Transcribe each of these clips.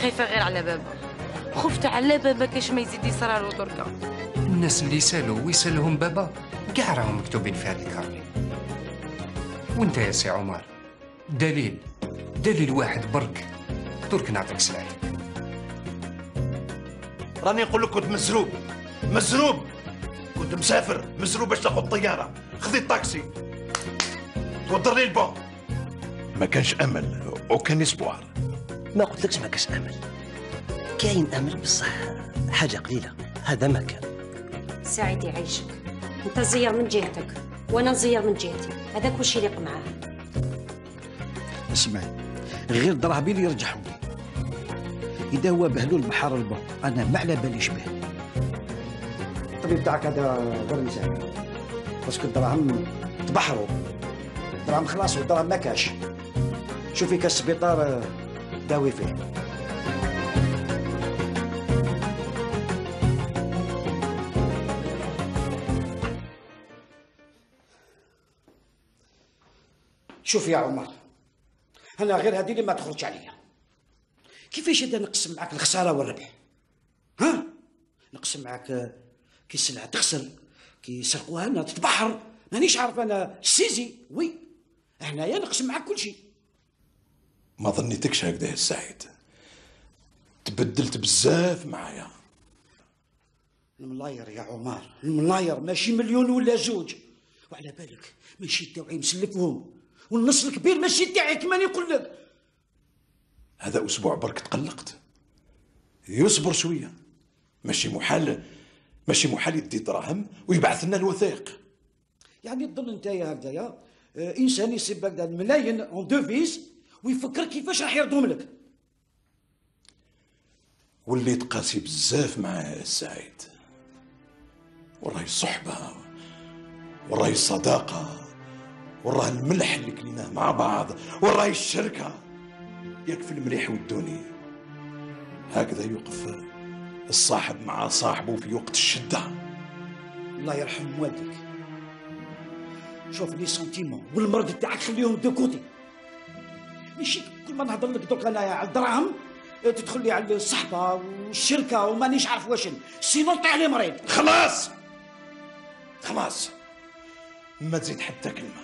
خايفه غير على بابا، خفت على بابا كاش ما يزيد يصرالو دركا. الناس اللي سالوا ويسالهم بابا كاع راهم مكتوبين في هذا الكارني. وانت يا سي عمر دليل واحد برك درك نعطيك سلاحك. راني نقول لك كنت مزروب كنت مسافر مزروب باش تاخذ طياره، خذيت طاكسي توضر لي البون. ما كانش امل وكان اسبوار. ما قلت لكش ما كاش امل، كاين امل بصح حاجه قليله، هذا ما كان. سعيد يعيشك، انت زير من جهتك وانا زير من جهتي، هذاك واش يليق معاه. اسمعي، غير ضرابي اللي يرجعهم لي. اذا هو بهلول بحر البر انا ما على باليش به. الطبيب تاعك هذا غير مساعد، باسكو الدراهم تبحروا، الدراهم خلاص والدراهم ما كاش. شوفي كاس السبيطار داوي فيه. شوف يا عمر، انا غير هذه اللي ما تخرج عليا. كيفاش انا نقسم معاك الخساره والربح؟ ها؟ نقسم معاك كي السلعه تخسر، كي يسرقوها لنا تتبحر، مانيش عارف انا السيزي. وي هنايا نقسم معاك كل شيء. ما ظنيتكش هكذا يا سعيد، تبدلت بزاف معايا. الملاير يا عمر، الملاير ماشي مليون ولا زوج، وعلى بالك ماشي تاوعي مسلفهم، والنص الكبير ماشي تاعي كما نقول لك. هذا اسبوع برك تقلقت، يصبر شويه. ماشي محال يدي دراهم ويبعث لنا الوثائق. يعني تظن انت يا هكذايا انسان يصيب هكذا الملايين اون دوفيز ويفكر كيفاش راح يردهم لك؟ وليت قاسي بزاف معاه السعيد، وراهي الصحبه وراهي الصداقه وراه الملح اللي كليناه مع بعض، وراهي الشركه. ياك في المليح والدوني هكذا يوقف الصاحب مع صاحبه في وقت الشده. الله يرحم والديك. شوف لي سونتيمون والمرض تاعك خليهم دو كوتي، ماشي كل ما نهضر لك دوك انايا على الدراهم تدخل لي على الصحبه والشركه ومانيش عارف واش، سينو طيح لي مريض. خلاص ما تزيد حتى كلمه.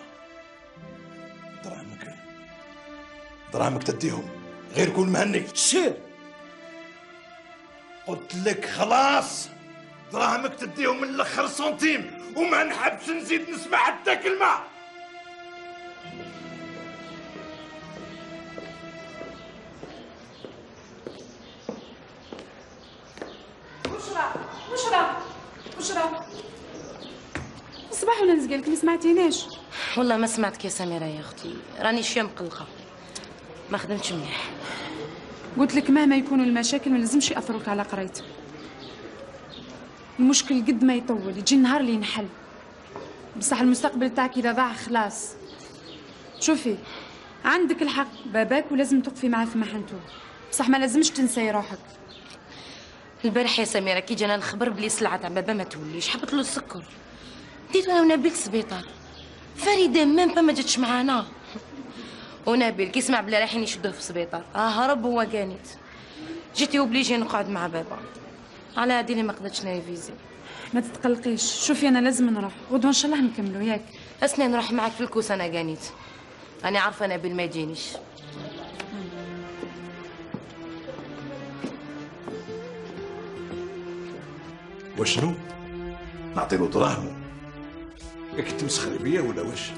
دراهمك تديهم، غير كون مهني. سير قلت لك خلاص، دراهمك تديهم من الاخر سنتيم، وما نحبش نزيد نسمع حتى كلمه. بشرى صباح ولا نزقلك، ما سمعتيناش؟ والله ما سمعتك يا سميرة يا اختي، راني شويه مقلقه، ما خدمتش مليح. قلت لك مهما يكونوا المشاكل ما لازمش ياثروك على قرايتك. المشكل قد ما يطول يجي النهار اللي ينحل، بصح المستقبل تاعك اذا ضاع خلاص. شوفي عندك الحق، باباك ولازم تقفي معاه في محنته، بصح ما لازمش تنساي روحك. البارح يا سميرة كي جانا الخبر بلي سلعة تاع بابا ما توليش، حبط له السكر، بديت انا ونبيل السبيطار. فريدة ما جاتش معانا، ونبيل كي سمع بلي رايحين يشدوه في السبيطار هرب هو كانت. جيتي اوبليجي نقعد مع بابا، على هادي اللي ما قدرتش نريفيزي. ما تتقلقيش، شوفي انا لازم نروح غدوه ان شاء الله نكملوا ياك. اسنى نروح معاك في الكوس، انا قانيت، انا عارفه نبيل ما يجينيش. وشنو؟ نعطيله دراهمه؟ راك تمسخري بيا ولا واش؟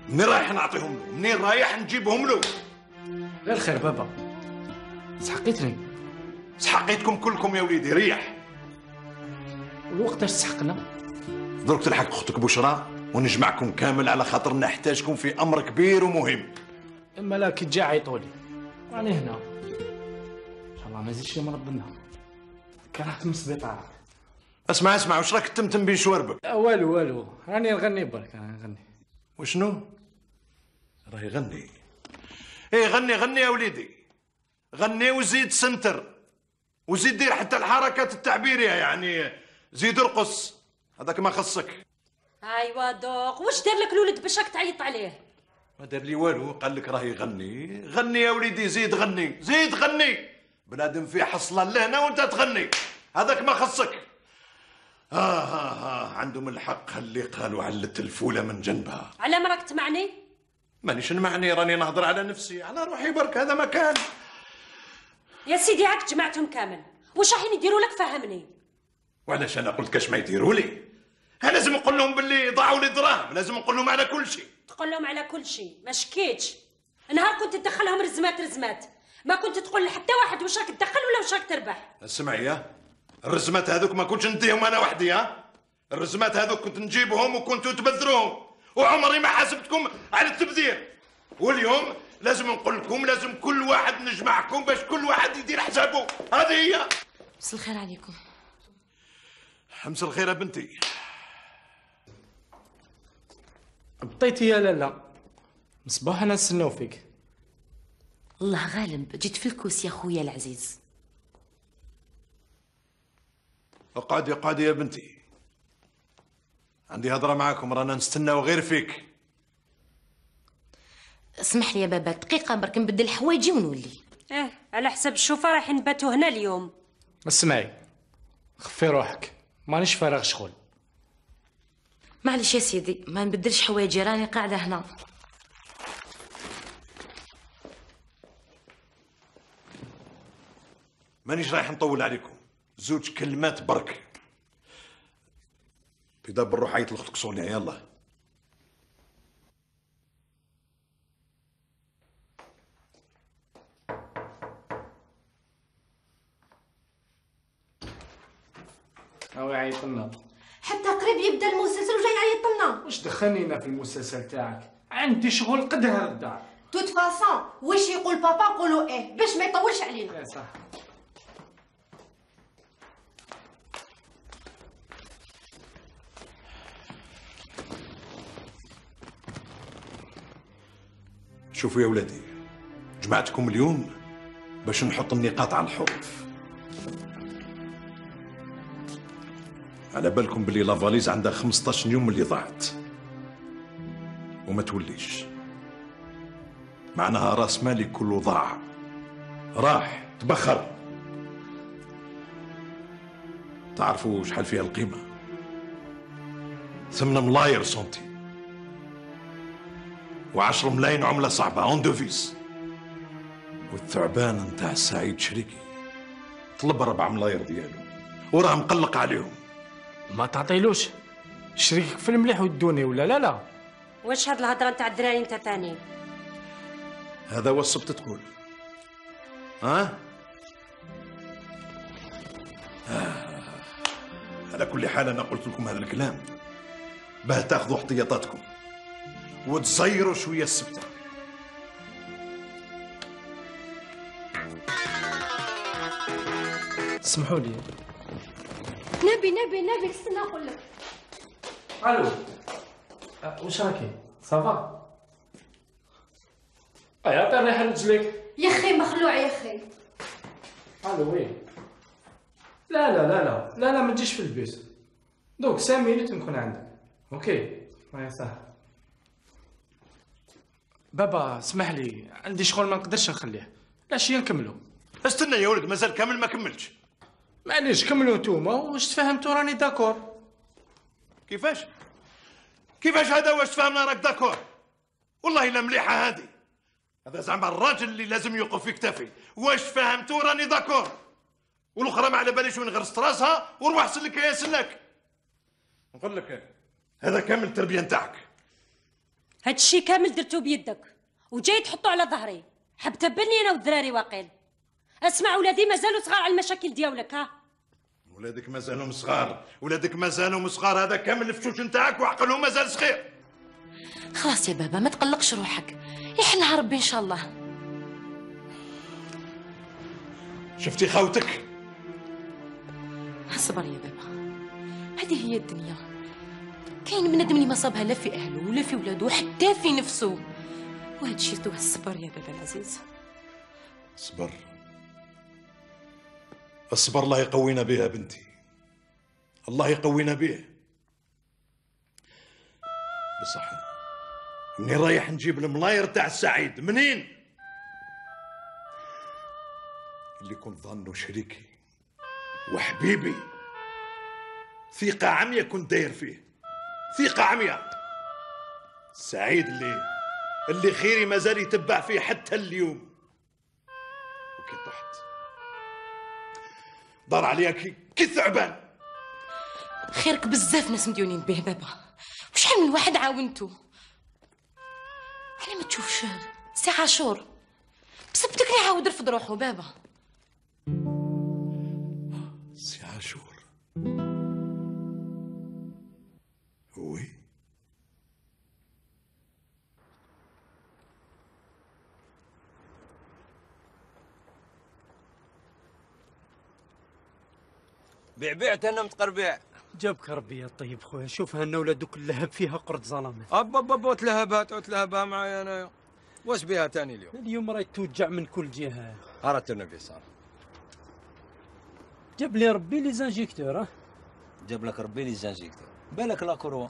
منين رايح نعطيهم له؟ منين رايح نجيبهم له؟ غير خير بابا، سحقيتني. سحقيتكم كلكم يا وليدي، ريح. وقتاش سحقنا؟ دروك تلحق اختك بشرى ونجمعكم كامل على خاطر نحتاجكم في امر كبير ومهم. اما لا كي تجي عيطولي راني هنا ان شاء الله ما يزيدش يمرض لنا. كرهت من السبيطار. اسمع واش راك تمتم بين شواربك؟ والو راني نغني برك، راني نغني. وشنو؟ راهي غني. ايه غني يا وليدي، غني وزيد سنتر، وزيد دير حتى الحركات التعبيريه، يعني زيد ارقص، هذاك ما خصك. ايوا دوق، واش دار لك الولد باش راك تعيط عليه؟ ما دار لي والو، قال لك راهي غني يا وليدي، زيد غني. بنادم فيه حصله لهنا وانت تغني، هذاك ما خصك. عندهم الحق اللي قالوا علت الفوله من جنبها. على ما راك تمعني؟ مانيش نمعني، راني نهضر على نفسي، على روحي برك. هذا مكان يا سيدي عاك جمعتهم كامل، واش راح يديروا لك فهمني؟ وعلاش انا قلت كاش ما يديروا لي؟ لازم نقول لهم باللي ضاعوا لي دراهم، لازم نقول لهم على كل شيء. تقول لهم على كل شيء؟ ما شكيتش نهار كنت تدخلهم رزمات، ما كنت تقول لحتى واحد واش راك تدخل ولا واش راك تربح. اسمعي يا الرزمات هذوك ما كنتش نديهم انا وحدي، الرزمات هذوك كنت نجيبهم وكنتوا تبذروهم، وعمري ما حاسبتكم على التبذير. واليوم لازم نقول لكم، لازم كل واحد نجمعكم باش كل واحد يدير حسابه. هذه هي. بس الخير عليكم. حمس الخير يا بنتي. بطيتي يا لالا، مصباح انا نستناو فيك. الله غالب، جيت في الكوس يا خويا العزيز. اقعدي يا بنتي، عندي هضره معاكم، رانا نستناو غير فيك. اسمح لي يا بابا دقيقه برك نبدل حوايجي ونولي. على حسب الشوفه راح نباتوا هنا اليوم. اسمعي، خفي روحك، مانيش فارغ شغل. معلش يا سيدي، ما نبدلش حوايجي، راني قاعده هنا. مانيش رايح نطول عليكم، زوج كلمات برك. بدا بنروح عيط لاختك صونيا، يلا. هاو يعيط لنا. حتى قريب يبدا المسلسل وجاي يعيط لنا. واش دخلنينا في المسلسل تاعك؟ عندي شغل قد هذا الدار. توت فاسون واش يقول بابا قولوا ايه باش ما يطولش علينا. صح. شوفوا يا ولادي، جمعتكم اليوم باش نحط النقاط على الحروف. على بالكم باللي لافاليز عندها 15 يوم اللي ضاعت وما توليش، معناها راس مالي كله ضاع، راح تبخر. تعرفوا شحال فيها القيمة؟ 8 ملاير سنتي و10 ملايين عملة صعبة اون دوفيس. والثعبان نتاع سعيد شريكي طلب 4 ملاير ديالو وراه مقلق عليهم. ما تعطيلوش شريكك في المليح ويدوني ولا لا؟ واش هاد الهضره نتاع الدراري انت ثاني؟ هذا هو السبت تقول. على كل حال انا قلت لكم هذا الكلام باه تاخذوا احتياطاتكم وتزيروا شويه السبته. اسمحوا لي. نبي استنى نقول لك. الو، واش راكي؟ صافا؟ عطي الريحه لرجليك. يا اخي مخلوع يا اخي. الو وين؟ لا ما تجيش في البيت. دوك 5 مينوت نكون عندك. اوكي يا صاحبي. بابا اسمح لي، عندي شغل ما نقدرش نخليه، العشيه نكملو. استنى يا ولد، مازال كامل ما كملتش. معليش كملوا نتوما، واش تفهمتوا راني داكور. كيفاش هذا؟ واش تفهمنا راك داكور؟ والله الا مليحه هذه. هذا زعما الراجل اللي لازم يوقف في كتافي. واش فهمتوا راني داكور؟ والاخرى ما على باليش وين غرست راسها وروح سلك يا سلك. نقول لك هذا كامل التربيه نتاعك. هاد الشيء كامل درتو بيدك وجاي تحطو على ظهري. حب تبني انا والدراري واقيل. اسمع ولادي مازالوا صغار على المشاكل ديالك. ولادك مازالهم صغار، هذا كامل الفشوش نتاعك وعقلهم مازال صغير. خلاص يا بابا ما تقلقش روحك، يحلها ربي ان شاء الله. شفتي خاوتك؟ صبر يا بابا، هذه هي الدنيا. كاين بنادم اللي ما صابها لا في اهله ولا في ولاده حتى في نفسه، وهذا الشيء توه الصبر يا بابا العزيز. الصبر الله يقوينا به يا بنتي، الله يقوينا به. بصح منين رايح نجيب الملاير تاع السعيد؟ منين؟ اللي كنت ظنه شريكي وحبيبي، ثقة عمية كنت داير فيه، ثقة عمية. سعيد اللي خيري مازال يتبع فيه حتى اليوم. وكي طحت دار عليها كي ثعبان. خيرك بزاف ناس مديونين به بابا، وشحال من واحد عاونتو. على ما تشوفش سي عاشور بسبتك يعاود رفض روحو بابا. سي عاشور وي بيع انا متقربيع. جابك ربي يا طيب خويا، شوف هنا ولادك اللهب فيها قرد ظلامات. اب وتلهبها معايا انايا. واش بها تاني اليوم راهي توجع من كل جهه. اردت النبي صار. جاب لي ربي لي زانجيكتور. جاب لك ربي لي زانجيكتور. بالك لا كروا،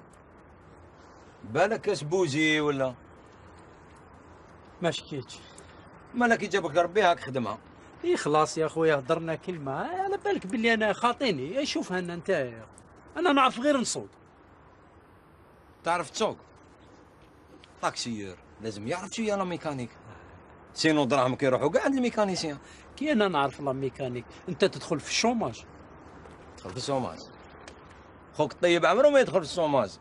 بالك سبوزي ولا ما شكيتش. مالك جابك ربي هاك خدمها. اي خلاص يا خويا هضرنا كلمه، على بالك بلي انا خاطيني. شوف هنا انت، انا نعرف غير نصوت. تعرف تسوق؟ طاكسيير لازم يعرف شويه لا ميكانيك، سينو دراهم كيروحوا كاع عند الميكانيسيان. كي انا نعرف لا ميكانيك، انت تدخل في الشوماج. تدخل في الشوماج؟ خوك الطيب عمره ما يدخل في الشوماج.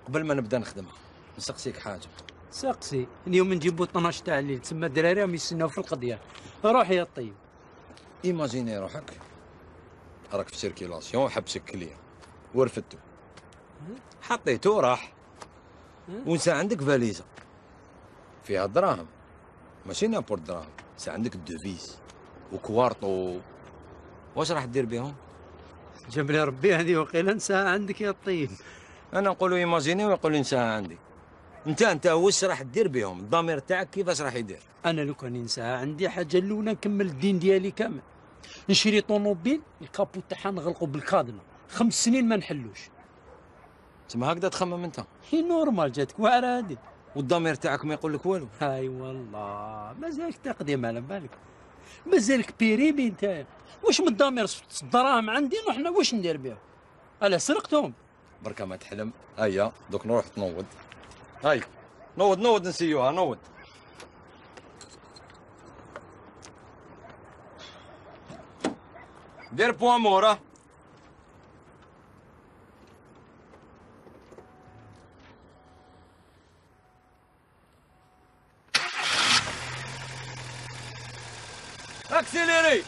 قبل ما نبدا نخدمها نسقسيك حاجه. ساقسي. اليوم نجيبو 12 تاع الليل، تسمى الدراري راهم يستناو في القضيه. روح يا طيب. ايماجيني روحك راك في سيركيلاسيون، حبسك كليا ورفدتو، حطيتو راح، ونسى عندك فاليزه فيها دراهم، ماشي نابور دراهم، سا عندك الدوفيز وكوارطو. واش راح دير بهم؟ جاب لي ربي هذه وقيلا نساها عندك يا طيب. انا نقولوا ايماجيني ويقولوا نساها عندي. انت واش راح دير بهم؟ الضمير تاعك كيفاش راح يدير؟ انا لو كان نساها عندي حاجه الاولى نكمل الدين ديالي كامل، نشري طوموبيل الكابو تاعها نغلقو بالكادنا 5 سنين ما نحلوش. تما هكذا تخمم انت؟ هي نورمال جاتك واعره هادي. والضمير تاعك ما يقول لك والو؟ هاي والله مازالك تقديم على بالك، مازالك بيريبي انت. واش من الضمير الدراهم عندي وحنا واش ندير بهم؟ الا سرقتهم بركه ما تحلم. هيا دوك نروح تنوض. هاي نوض نسيوها نوض. دير بوان مورا. اكسيليري.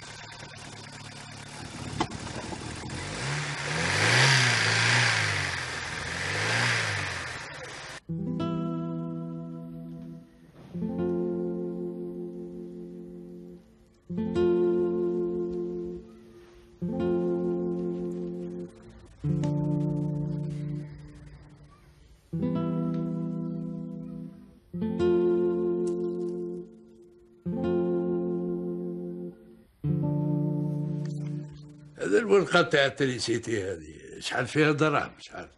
هذا الورقة تاع التريسيتي هذه شحال فيها دراهم؟ شحال؟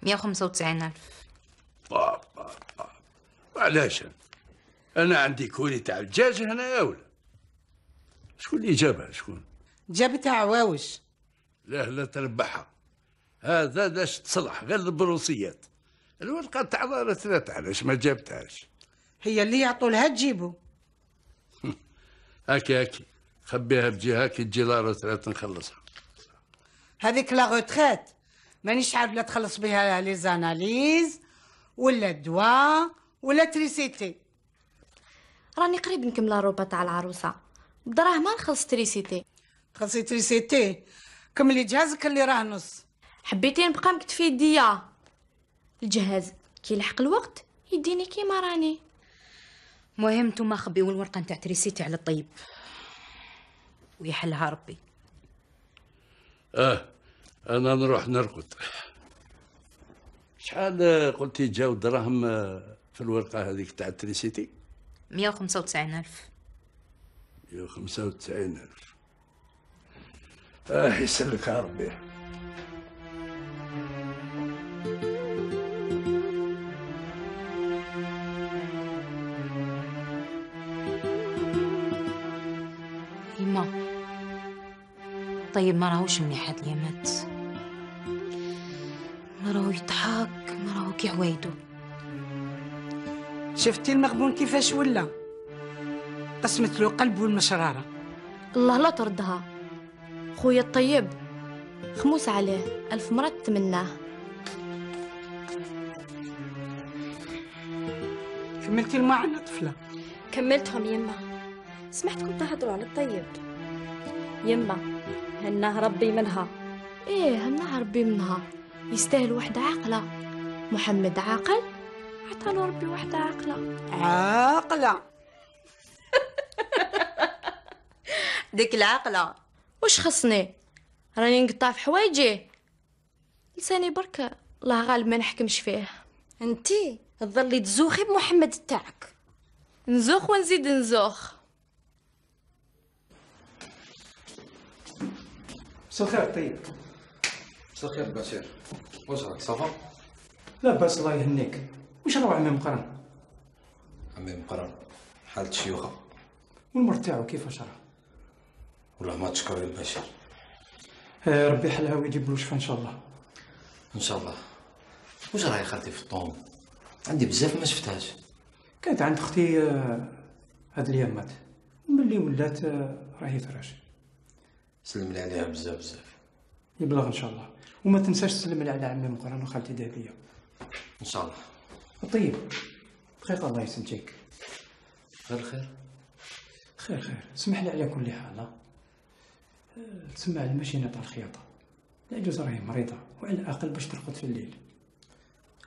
195,000. بابا علاش؟ أنا عندي كولي تاع الدجاج هنا يا ولا؟ شكون اللي جابها؟ شكون؟ جابتها عواوش. لا تربحها، هذا باش تصلح غير البروسيات. الورقة تاع دارتها علاش ما جابتهاش؟ هي اللي يعطوا لها تجيبو. هاكي خبيها بجهه كي تجي لا روتريت نخلصها. هذيك لا روتريت مانيش عارف لا تخلص بها لي زاناليز ولا الدواء ولا تريسيتي. راني قريب نكمل الروبه تاع العروسه، بدراهم ما نخلص تريسيتي. تخلصي تريسيتي؟ كملي جهازك اللي راه نص. حبيتي نبقى مكتفي يديا، الجهاز كي يلحق الوقت يديني كيما راني. مهم نتوما خبيو الورقه نتاع تريسيتي على الطيب ويحلها ربي. انا نروح نرقد. شحال قلتي جاو دراهم في الورقه هذيك تاع التريسيتي؟ 195,000. 195,000. يسلك يا ربي. طيب ما راهوش مليح هاد اليامات، ما راهو يضحك، ما راهو كي عوايدو. شفتي المغبون كيفاش ولا؟ قسمت له قلب والمشراره. الله لا تردها خويا الطيب، خموس عليه 1000 مرة تمناه. كملتي المعاناة طفله؟ كملتهم يما. سمعتكم تهضروا على الطيب. يما هناه ربي منها. ايه هناه ربي منها، يستاهل وحده عاقله. محمد عاقل، عطاله ربي وحده عاقله. عاقله ديك العاقله واش خصني؟ راني نقطع في حوايجي. لساني برك الله غالب ما نحكمش فيه. انتي تظلي تزوخي بمحمد تاعك. نزوخ ونزيد نزوخ. مساء الخير طيب. مساء الخير بشير، واش راك صافا؟ لا باس الله يهنيك. واش راهو عمي مقرن؟ عمي مقرن حالة الشيوخة. والمرت تاعو كيفاش راه؟ والله ما تشكر يا بشير. ربي يحلها ويجيب له شفا ان شاء الله. ان شاء الله. واش راهي خالتي في الطوم؟ عندي بزاف ما شفتهاش. كانت عند اختي هاد اليامات، وملي ولات راهي تراش. سلم لي عليها بزاف بزاف. يبلغ ان شاء الله، وما تنساش تسلم لي على عمي مقرن وخالتي دهبيه. ان شاء الله. طيب بخير الله يسلمك. غير خير. خير خير، اسمح لي على كل حال. تسمع الماشينه تاع الخياطه، العجوز راهي مريضه وعلى الاقل باش ترقد في الليل.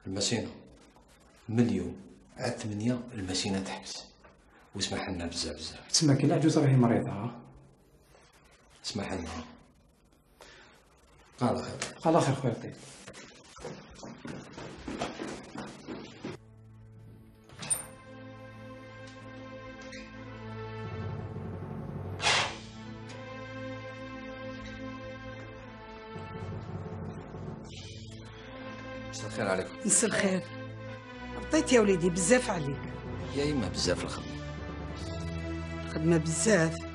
الماشينه من اليوم عاد 8 الماشينه تحبس، واسمح لنا بزاف بزاف. تسمع كي العجوز راهي مريضه. اسمح لنا. على خير. على خير خويا طيب. مساء الخير عليكم. مساء الخير. عطيت يا وليدي بزاف عليك. يا يما بزاف الخدمه. الخدمه بزاف.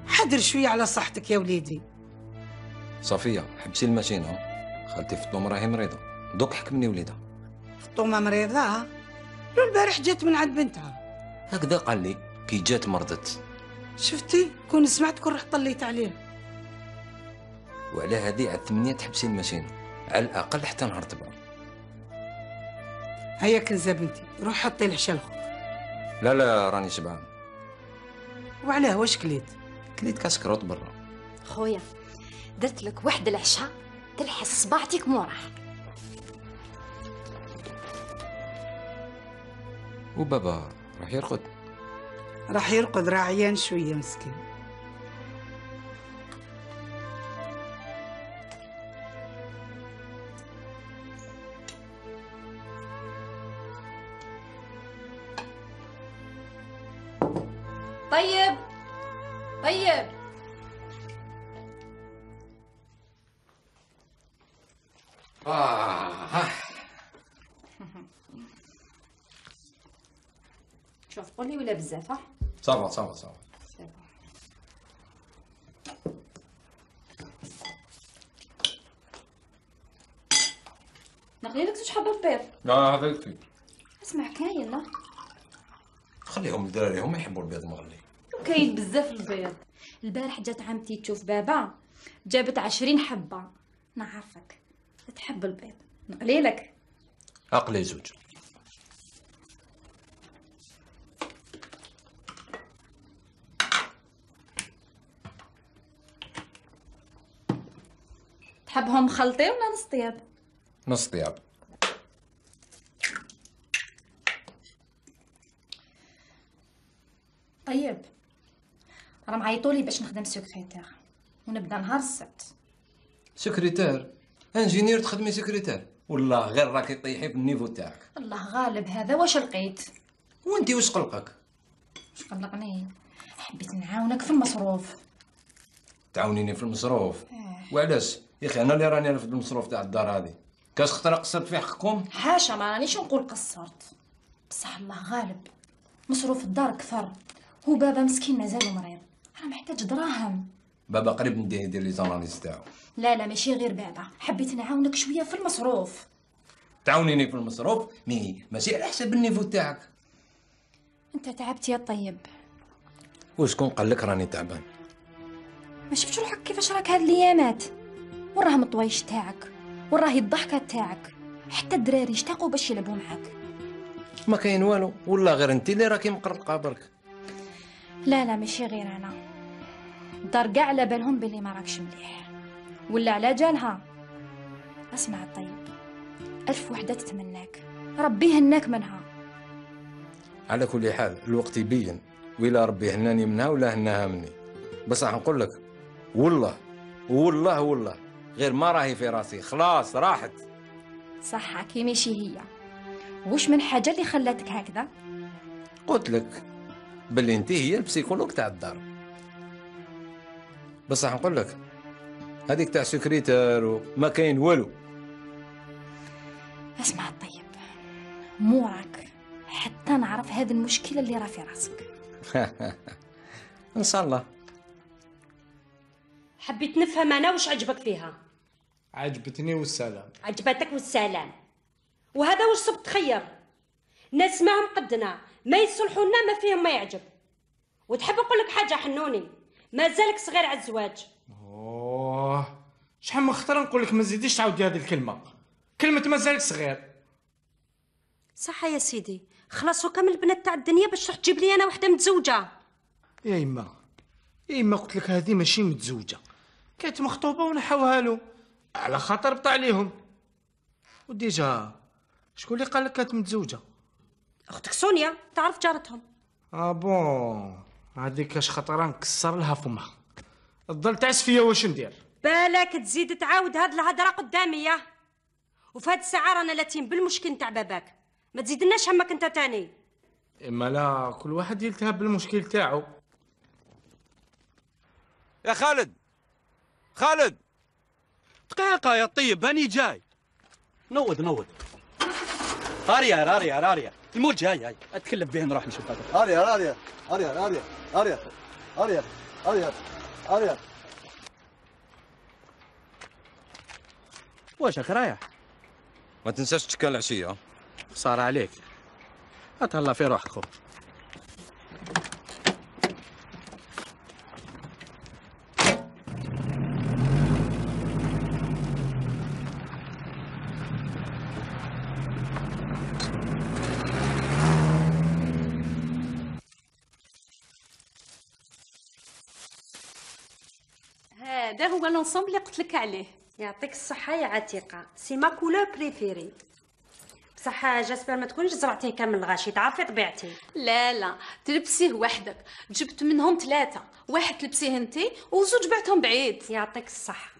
حضر شويه على صحتك يا وليدي. صافيه حبسي الماشينه، خالتي في الطوم راهي مريضه، دوك حكمني وليدها. فطومه مريضه؟ لو البارح جات من عند بنتها. هكذا قال لي كي جات مرضت. شفتي كون سمعت كون رحت طليت عليه. وعلى هذه عاد 8 تحبسي الماشينه على الاقل حتى نهار تبرد. هيا كنزه بنتي روح حطي العشاء لخوك. لا لا راني شبعان. وعلاه واش كليت؟ كليت كاس كروت برا. خويا درت لك واحد العشاء تلحس صباعتك موراح. وبابا راح يرقد. راح يرقد، راه عيان شويه مسكين. طيب طيب شوف قولي ولا بزاف؟ ها صافا صافا صافا. نقلي لك زوج حبات بيض. هذا يكفي. اسمع كاين لا خليهم الدراري هما يحبوا البيض المغلي. كاين بزاف البيض. البارح جات عمتي تشوف بابا جابت 20 حبه. نعرفك تحب البيض، نقلي لك. اقلي زوج. تحبهم مخلطين ولا نص طياب؟ نص طياب. طيب راه معيطولي باش نخدم سكرتير ونبدا نهار السبت. سكرتير؟ انجينير تخدمي سكرتير؟ والله غير راكي طيحي في النيفو تاعك. الله غالب هذا واش لقيت. وانتي واش قلقك؟ واش قلقني؟ حبيت نعاونك في المصروف. تعاونيني في المصروف؟ وعلاش؟ يا اخي انا اللي راني نرفد المصروف تاع الدار هذه، كاش خطره قصرت في حقكم؟ حاشا ما رانيش نقول قصرت، بصح الله غالب مصروف الدار كثر، هو بابا مسكين مازالو مريض، راه محتاج دراهم. بابا قريب نديه يدير لي زاناليز تاعو. لا ماشي غير بابا، حبيت نعاونك شويه في المصروف. تعاونيني في المصروف ماشي على حساب النيفو تاعك. انت تعبت يا طيب. وشكون قال لك راني تعبان؟ ما شفتش روحك كيفاش راك هاد الايامات؟ وراهم الطوايش تاعك وراهي الضحكه تاعك، حتى الدراري اشتاقوا باش يلعبوا معاك. ما كاين والو، والله غير انت اللي راكي مقرقه برك. لا ماشي غير انا، الدار كاع على بالهم بلي ما راكش مليح، ولا على جالها. اسمع الطيب، 1000 وحده تتمناك، ربي يهناك منها. على كل حال الوقت يبين وإلا ربي هناني منها ولا هناها مني. بس راح نقول لك والله غير ما راهي في راسي، خلاص راحت. صح كي ماشي هي. وش من حاجه اللي خلاتك هكذا؟ قلت لك باللي انت هي البسيكولوج تاع الدار. بس راح نقول لك هذيك تاع سكريتير وما كاين والو. اسمع الطيب، مو راك حتى نعرف هذه المشكله اللي راه في راسك. ان شاء الله. حبيت نفهم انا واش عجبك فيها. عجبتني والسلام. عجبتك والسلام. وهذا واش صبت تخير؟ ناس معهم قدنا ما يصلحونا ما فيهم ما يعجب. وتحب نقول لك حاجه حنوني، ما زالك صغير على الزواج. اوه شحال من خطره نقول لك ما تزيديش تعاودي هذه الكلمه، كلمه ما زالك صغير. صح يا سيدي، خلاص وكامل البنات تاع الدنيا باش تروح تجيب لي انا وحده متزوجه. يا يما قلت لك هذه ماشي متزوجه، كانت مخطوبه ونحوها له على خاطر بطا عليهم. وديجا شكون اللي قال لك كانت متزوجه؟ اختك سونيا، تعرف جارتهم. بون هذيك اش خطره نكسر لها فمها، تضل تعس فيا واش ندير؟ بالك تزيد تعاود هاد الهضره قدامي ياه. وفي هاد الساعه رانا لاتين بالمشكل تاع باباك، ما تزيدناش همك انت تاني. اما لا كل واحد يلتهب بالمشكل تاعو. يا خالد دقيقة يا طيب هاني جاي. نوض راريا المول جاي، هاي اتكلم به نروح نشوف هذا. راريا واشك رايح؟ ما تنساش تشكى العشيه. صار عليك، اتهلا في روحك خو. هذا هو لونسومبل اللي قلت لك عليه. يعطيك الصحة يا عتيقة، سي ما كولور بريفيري. بصح جاسبر ما تكونش زرعتيه كامل الغاشي، تعرفي طبيعتي. لا تلبسيه وحدك، جبت منهم 3، واحد تلبسيه انتي وزوج بعتهم بعيد. يعطيك الصحة.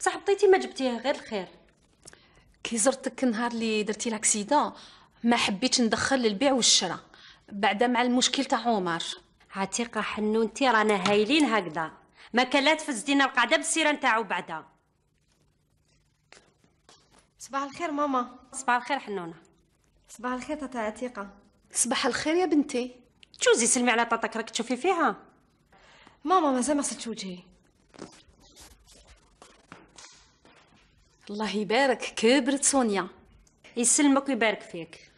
بصح بطيتي ما جبتيه غير الخير. كي زرتك النهار اللي درتي لاكسيدون ما حبيتش ندخل للبيع والشراء بعدا مع المشكل تاع عمر. عتيقة حنونتي رانا هايلين هكذا، ما كان لا تفزدينا القعده بالسيره نتاعو بعدا. صباح الخير ماما. صباح الخير حنونه. صباح الخير تاتا عتيقة. صباح الخير يا بنتي. جوزي سلمي على طاطاك راك تشوفي فيها. ماما مازال ما غسلتش وجهي. الله يبارك كبرت سونيا. يسلمك ويبارك فيك.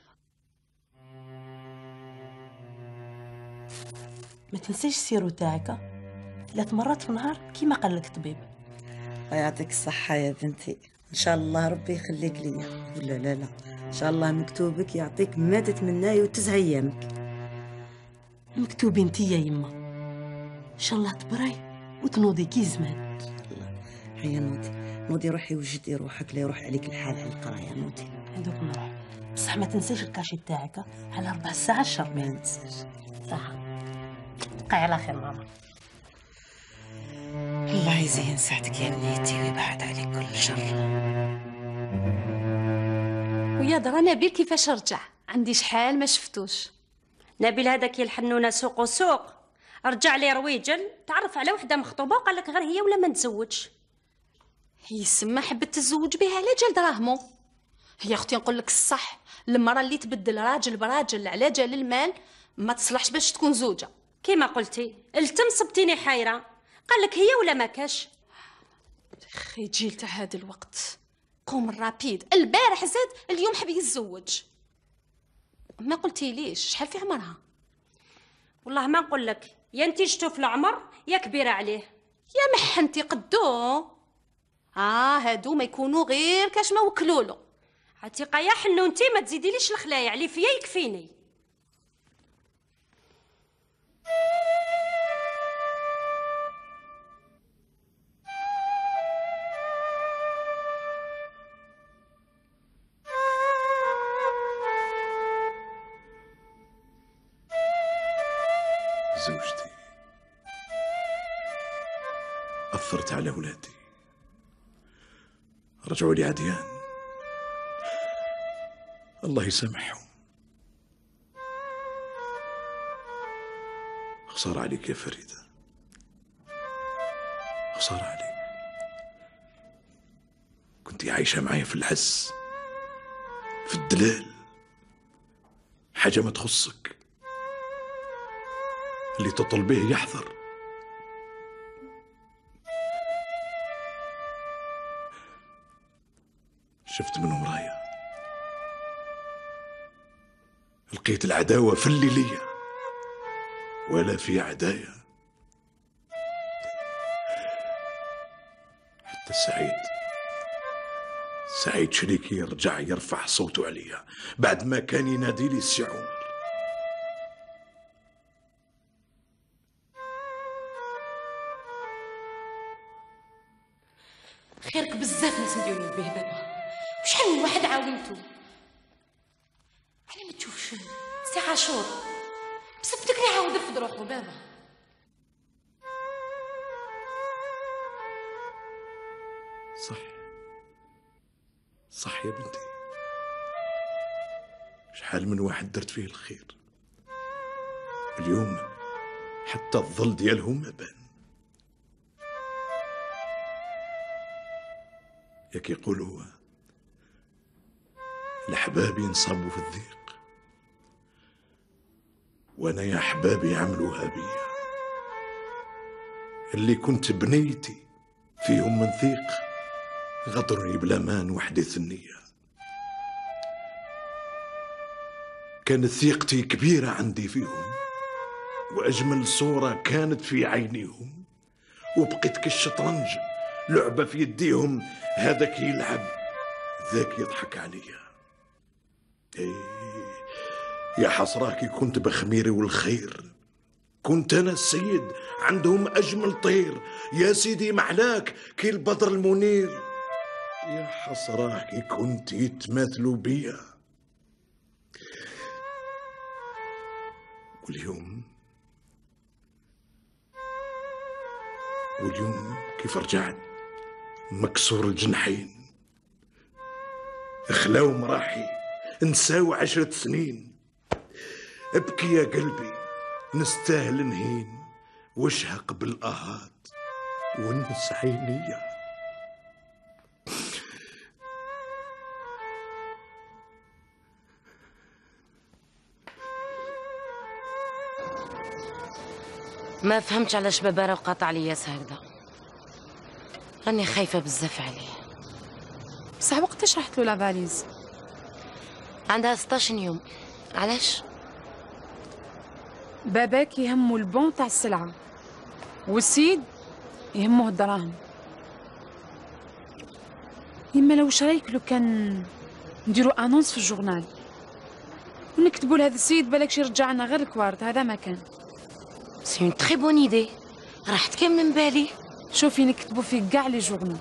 ما تنسيش السيرو تاعك 3 مرات في النهار كيما قال لك الطبيب. الله يعطيك الصحة يا بنتي، إن شاء الله ربي يخليك ليا. ولا لا إن شاء الله مكتوبك يعطيك ما تتمناي وتزهى أيامك. مكتوبي انت يا يما، إن شاء الله تبراي وتنوضي كي زمان. هيا نوضي روحي وجدي روحك لا يروح عليك الحال على القراية. نوضي عندك نروح، بصح ما تنسيش الكاشي تاعك على 4 ساعات الشرب. ما ننساش. صح. بقاي على خير ماما. الله يزين ساعتك يا بنيتي ويبعد عليك كل شر. ويا درا نبيل كيفاش رجع؟ عندي شحال ما شفتوش. نبيل هذاك الحنونه سوق وسوق، رجع لي رويجل، تعرف على وحده مخطوبه وقال لك غير هي ولا ما نتزوجش. هي سما حبت تتزوج بها على جال دراهمو. هي اختي نقول لك الصح، المراه اللي تبدل راجل براجل على جال المال ما تصلحش باش تكون زوجه. كيما قلتي التم صبتيني حايره، قال لك هي ولا ما كاش؟ خي جيل تاع هذا الوقت قوم الرابيد، البارح زاد اليوم حبي يتزوج. ما قلتي ليش شحال في عمرها؟ والله ما نقول لك، يا انتي شتو في العمر يا كبيره عليه. يا محنتي قدو هادو ما يكونوا غير كاش ما وكلولو. عتيقه يا حنونتي ما تزيديليش الخلايا علي فيا يكفيني. زوجتي أثرت على أولادي، رجعوا لي عديان، الله يسامحهم. خسارة عليك يا فريدة، خسارة عليك. كنتي عايشة معايا في العز، في الدلال، حاجة ما تخصك، اللي تطلبيه يحضر. شفت من ورايا، لقيت العداوة في اللي ليا ولا في عدايا. حتى سعيد شريكي رجع يرفع صوته عليا بعد ما كان ينادي لي السي عمر. خيرك بزاف ناس نديروا به بابا، وشحال من واحد عاونتو. علاه ما تشوفش سي عاشور بصفتك اللي عاود يرفض روحو بابا. صح يا بنتي، شحال من واحد درت فيه الخير، اليوم حتى الظل ديالهم ما بان. ياك يقولوا الأحباب ينصابوا في الضيق، وانا يا احبابي عملوها بيا. اللي كنت بنيتي فيهم من ثيق غدرني بلامان وحديث النية. كانت ثيقتي كبيرة عندي فيهم، وأجمل صورة كانت في عينيهم، وبقيت كالشطرنج لعبة في يديهم، هذاك يلعب ذاك يضحك عليا. يا حسراكي كنت بخميري والخير، كنت أنا السيد عندهم أجمل طير، يا سيدي محلاك كي البدر المنير. يا حسراكي كنت يتماثلوا بيا، واليوم كيف رجعت مكسور الجنحين، خلاو مراحي نساو 10 سنين. ابكي يا قلبي نستاهل نهين، واشهق بالآهات ونس عينيا. ما فهمتش علاش بابا راه قاطع لي ياس هكذا، راني خايفه بزاف عليه. بصح وقتاش رحت له لافاليز؟ عندها 16 يوم. علاش؟ باباك يهمو البون تاع السلعه، والسيد يهموه الدراهم. يما لو واش رايك لو كان نديرو انونس في الجورنال ونكتبوا لهذا السيد بالكش يرجع لنا غير الكوارت، هذا ما كان. سي اون تري بون ايدي، راحت كان من بالي. شوفي نكتبوا في كاع لي جورنال.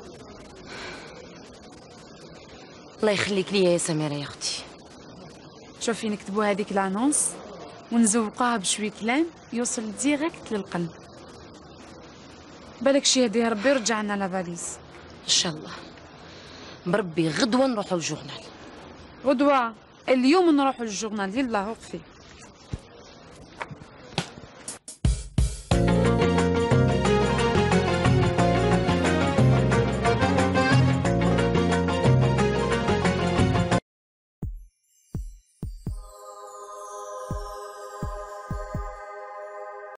الله يخليك ليا يا سميرة يا اختي. شوفي نكتبوا هذيك لانونس ونزوقوها بشوي كلام يوصل ديريكت للقلب، بالك شي يهديه ربي يرجع لنا لافاليز ان شاء الله. بربي غدوه نروحوا للجورنال. غدوه اليوم نروحوا للجورنال. يلا وقفي.